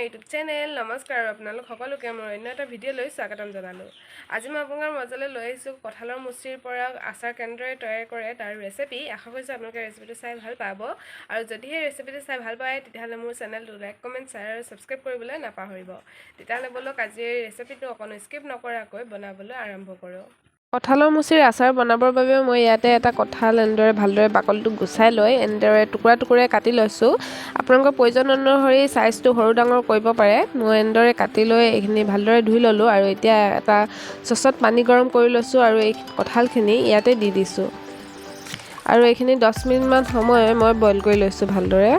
YouTube channel নমস্কাৰ আপোনালোক সকলোকে মই অন্য এটা ভিডিঅ' লৈ স্বাগতম জনালোঁ। আজি মই আপোনাৰ মাজলৈ লৈ আহিছোঁ কঁঠালৰ মুচিৰ পৰা আচাৰ কেনেদৰে তৈয়াৰ কৰে তাৰ ৰেচিপি। আশা কৰিছোঁ আপোনালোকে ৰেচিপিটো চাই ভাল পাব আৰু যদিহে ৰেচিপিটো চাই ভাল পায় তেতিয়াহ'লে মোৰ চেনেলটো লাইক কমেণ্ট শ্বেয়াৰ আৰু ছাবস্ক্ৰাইব কৰিবলৈ নাপাহৰিব। তেতিয়াহ'লে বলক আজি এই ৰেচিপিটো অকণো স্কিপ নকৰাকৈ বনাবলৈ আৰম্ভ কৰোঁ। কঁঠালৰ মুচিৰ আচাৰ বনাবৰ বাবে মই ইয়াতে এটা কঁঠাল এনেদৰে ভালদৰে বাকলিটো গুচাই লৈ এনেদৰে টুকুৰা টুকুৰাই কাটি লৈছোঁ। আপোনালোকৰ প্ৰয়োজন অনুসৰি চাইজটো সৰু ডাঙৰ কৰিব পাৰে। মই এনেদৰে কাটি লৈ এইখিনি ভালদৰে ধুই ল'লোঁ আৰু এতিয়া এটা চচত পানী গৰম কৰি লৈছোঁ আৰু এই কঁঠালখিনি ইয়াতে দি দিছোঁ আৰু এইখিনি 10 মিনিটমান সময় মই বইল কৰি লৈছোঁ ভালদৰে।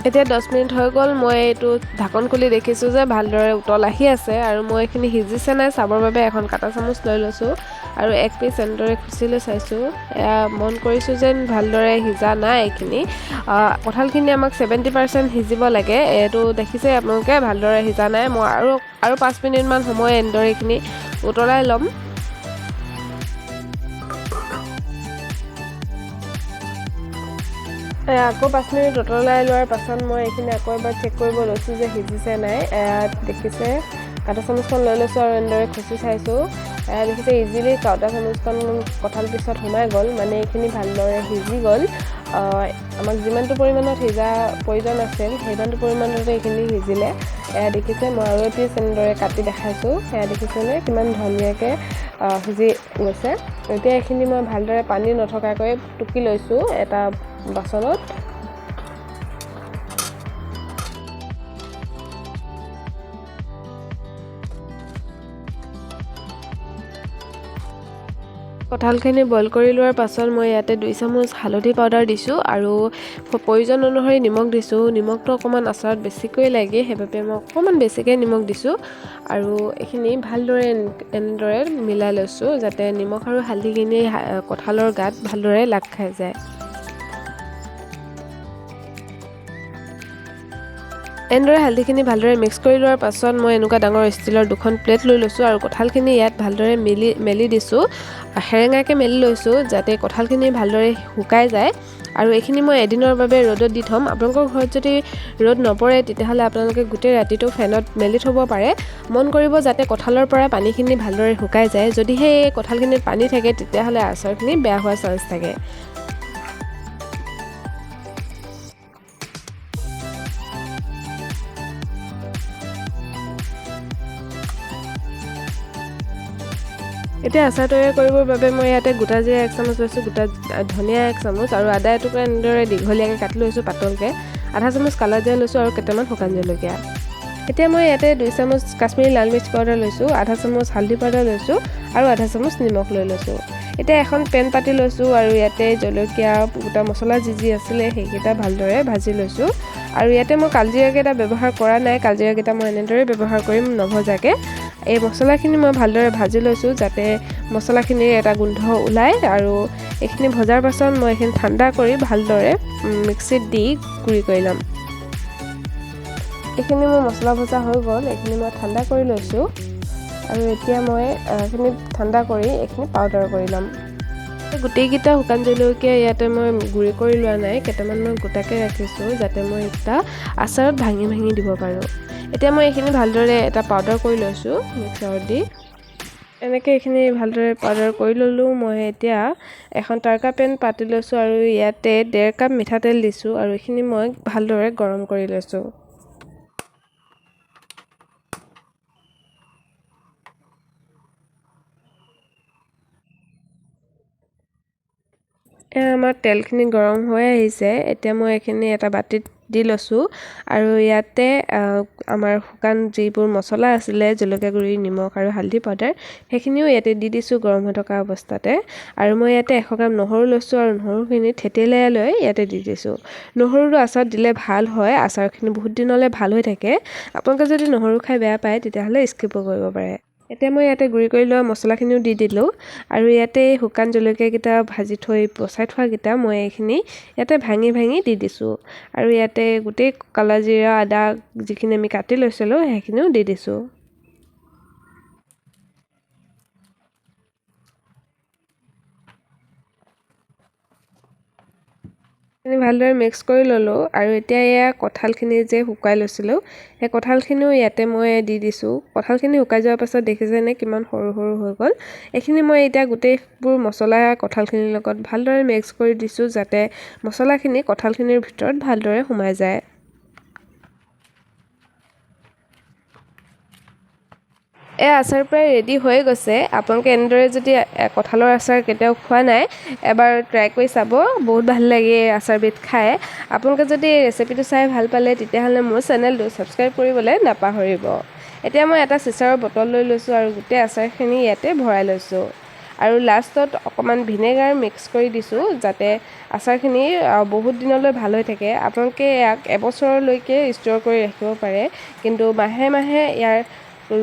এতিয়া 10 মিনিট হৈ গ'ল। মই এইটো ঢাকন খুলি দেখিছোঁ যে ভালদৰে উতল আহি আছে আৰু মই এইখিনি সিজিছে নাই চাবৰ বাবে এখন কাটা চামুচ লৈ লৈছোঁ আৰু এক পিচ এনেদৰে খুচি লৈ চাইছোঁ। এয়া মন কৰিছোঁ যেন ভালদৰে সিজা নাই এইখিনি। কঁঠালখিনি আমাক 70% সিজিব লাগে। এইটো দেখিছে আপোনালোকে ভালদৰে সিজা নাই। মই আৰু 5 মিনিটমান সময় এনেদৰে এইখিনি উতলাই ল'ম। আকৌ 5 মিনিট উতলাই লোৱাৰ পাছত মই এইখিনি আকৌ এবাৰ চেক কৰিব লৈছোঁ যে সিজিছে নাই। দেখিছে কাটা চামুচখন লৈ লৈছোঁ আৰু এনেদৰে খুচি চাইছোঁ। দেখিছে ইজিলি কাটা চামুচখন কঁঠাল পিছত সোমাই গ'ল, মানে এইখিনি ভালদৰে সিজি গ'ল। আমাক যিমানটো পৰিমাণত সিজা প্ৰয়োজন আছিল সিমানটো পৰিমাণতে এইখিনি সিজিলে। দেখিছে মই আৰু এপিচ এনেদৰে কাটি দেখাইছোঁ। দেখিছেনে কিমান ধুনীয়াকৈ সিজি গৈছে। এতিয়া এইখিনি মই ভালদৰে পানী নথকাকৈ টুকি লৈছোঁ এটা বাচনত। কঁঠালখিনি বইল কৰি লোৱাৰ পাছত মই ইয়াতে 2 চামুচ হালধি পাউডাৰ দিছোঁ আৰু প্ৰয়োজন অনুসৰি নিমখ দিছোঁ। নিমখটো অকণমান আচাৰত বেছিকৈ লাগে, সেইবাবে মই অকণমান বেছিকৈ নিমখ দিছোঁ আৰু এইখিনি ভালদৰে এনেদৰে মিলাই লৈছোঁ যাতে নিমখ আৰু হালধিখিনি কঁঠালৰ গাত ভালদৰে লাগ খাই যায়। এনেদৰে হালধিখিনি ভালদৰে মিক্স কৰি লোৱাৰ পাছত মই এনেকুৱা ডাঙৰ ষ্টীলৰ 2খন প্লেট লৈ লৈছোঁ আৰু কঁঠালখিনি ইয়াত ভালদৰে মেলি দিছোঁ। সেৰেঙাকৈ মেলি লৈছোঁ যাতে কঁঠালখিনি ভালদৰে শুকাই যায় আৰু এইখিনি মই এদিনৰ বাবে ৰ'দত দি থ'ম। আপোনালোকৰ ঘৰত যদি ৰ'দ নপৰে তেতিয়াহ'লে আপোনালোকে গোটেই ৰাতিটো ফেনত মেলি থ'ব পাৰে। মন কৰিব যাতে কঁঠালৰ পৰা পানীখিনি ভালদৰে শুকাই যায়। যদিহে এই কঁঠালখিনিত পানী থাকে তেতিয়াহ'লে আচাৰখিনি বেয়া হোৱাৰ চান্স থাকে। এতিয়া আচাৰ তৈয়াৰ কৰিবৰ বাবে মই ইয়াতে গোটা জিৰা 1 চামুচ লৈছোঁ, গোটা ধনিয়া 1 চামুচ আৰু আদা এটুকুৰা এনেদৰে দীঘলীয়াকৈ কাটি লৈছোঁ পাতলকৈ। আধা চামুচ কালা জিৰা লৈছোঁ আৰু কেইটামান শুকান জলকীয়া। এতিয়া মই ইয়াতে 2 চামুচ কাশ্মীৰী লাল মিৰ্চ পাউডাৰ লৈছোঁ, আধা চামুচ হালধি পাউডাৰ লৈছোঁ আৰু আধা চামুচ নিমখ লৈ লৈছোঁ। এতিয়া এখন পেন পাতি লৈছোঁ আৰু ইয়াতে জলকীয়া গোটা মছলা যি আছিলে সেইকেইটা ভালদৰে ভাজি লৈছোঁ আৰু ইয়াতে মই কালজিৰাকেইটা ব্যৱহাৰ কৰা নাই। কালজিৰাকেইটা মই এনেদৰে ব্যৱহাৰ কৰিম নভজাকৈ। এই মছলাখিনি মই ভালদৰে ভাজি লৈছোঁ যাতে মছলাখিনিৰ এটা গোন্ধ ওলায় আৰু এইখিনি ভজাৰ পাছত মই এইখিনি ঠাণ্ডা কৰি ভালদৰে মিক্সিত দি গুড়ি কৰি ল'ম। এইখিনি মোৰ মছলা ভজা হৈ গ'ল, এইখিনি মই ঠাণ্ডা কৰি লৈছোঁ আৰু এতিয়া মই এইখিনি ঠাণ্ডা কৰি এইখিনি পাউডাৰ কৰি ল'ম। গোটেইকেইটা শুকান জলকীয়া ইয়াতে মই গুড়ি কৰি লোৱা নাই, কেইটামান মই গোটাকৈ ৰাখিছোঁ যাতে মই এটা আচাৰত ভাঙি দিব পাৰোঁ। এতিয়া মই এইখিনি ভালদৰে এটা পাউডাৰ কৰি লৈছোঁ মিক্সাৰত দি। এনেকৈ এইখিনি ভালদৰে পাউডাৰ কৰি ল'লোঁ। মই এতিয়া এখন টাৰ্কা পেন পাতি লৈছোঁ আৰু ইয়াতে 1.5 কাপ মিঠাতেল দিছোঁ আৰু এইখিনি মই ভালদৰে গৰম কৰি লৈছোঁ। আমাৰ তেলখিনি গৰম হৈ আহিছে। এতিয়া মই এইখিনি এটা বাতিত দি লৈছোঁ আৰু ইয়াতে আমাৰ শুকান যিবোৰ মছলা আছিলে জলকীয়া গুড়ি, নিমখ আৰু হালধি পাউডাৰ সেইখিনিও ইয়াতে দি দিছোঁ গৰম হৈ থকা অৱস্থাতে। আৰু মই ইয়াতে 100 গ্ৰাম নহৰু লৈছোঁ আৰু নহৰুখিনি থেতেলিয়াই লৈ ইয়াতে দি দিছোঁ। নহৰুটো আচাৰত দিলে ভাল হয়, আচাৰখিনি বহুত দিনলৈ ভাল হৈ থাকে। আপোনালোকে যদি নহৰু খাই বেয়া পায় তেতিয়াহ'লে স্কিপো কৰিব পাৰে। এতিয়া মই ইয়াতে গুড়ি কৰি লোৱা মছলাখিনিও দি দিলোঁ আৰু ইয়াতে শুকান জলকীয়াকেইটা ভাজি থৈ পচাই থোৱাকেইটা মই এইখিনি ইয়াতে ভাঙি দি দিছোঁ আৰু ইয়াতে গোটেই কালা জিৰা আদা যিখিনি আমি কাটি লৈছিলোঁ সেইখিনিও দি দিছোঁ। ভালদৰে মিক্স কৰি ল'লোঁ আৰু এতিয়া এয়া কঁঠালখিনি যে শুকাই লৈছিলোঁ সেই কঁঠালখিনিও ইয়াতে মই দি দিছোঁ। কঁঠালখিনি শুকাই যোৱাৰ পাছত দেখিছেনে কিমান সৰু সৰু হৈ গ'ল। এইখিনি মই এতিয়া গোটেইবোৰ মছলা কঁঠালখিনিৰ লগত ভালদৰে মিক্স কৰি দিছোঁ যাতে মছলাখিনি কঁঠালখিনিৰ ভিতৰত ভালদৰে সোমাই যায়। এই আচাৰ প্ৰায় ৰেডি হৈ গৈছে। আপোনালোকে এনেদৰে যদি কঁঠালৰ আচাৰ কেতিয়াও খোৱা নাই এবাৰ ট্ৰাই কৰি চাব, বহুত ভাল লাগে এই আচাৰবিধ খাই। আপোনালোকে যদি এই ৰেচিপিটো চাই ভাল পালে তেতিয়াহ'লে মোৰ চেনেলটো ছাবস্ক্ৰাইব কৰিবলৈ নাপাহৰিব। এতিয়া মই এটা চিচাৰৰ বটল লৈ লৈছোঁ আৰু গোটেই আচাৰখিনি ইয়াতে ভৰাই লৈছোঁ আৰু লাষ্টত অকণমান ভিনেগাৰ মিক্স কৰি দিছোঁ যাতে আচাৰখিনি বহুত দিনলৈ ভাল হৈ থাকে। আপোনালোকে ইয়াক এবছৰলৈকে ষ্ট'ৰ কৰি ৰাখিব পাৰে, কিন্তু মাহে মাহে ইয়াৰ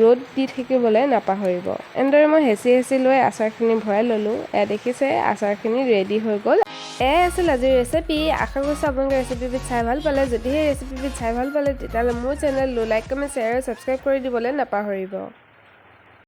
ৰ'দ দি থাকিবলৈ নাপাহৰিব। এনেদৰে মই হেঁচি লৈ আচাৰখিনি ভৰাই ল'লোঁ। এয়া দেখিছে আচাৰখিনি ৰেডি হৈ গ'ল। এয়াই আছিল আজিৰ ৰেচিপি। আশা কৰিছোঁ আপোনালোকে ৰেচিপিবিধ চাই ভাল পালে। যদিহে ৰেচিপিবিধ চাই ভাল পালে তেতিয়াহ'লে মোৰ চেনেলটো লাইক, কমেণ্ট, শ্বেয়াৰ আৰু ছাবস্ক্ৰাইব কৰি দিবলৈ নাপাহৰিব।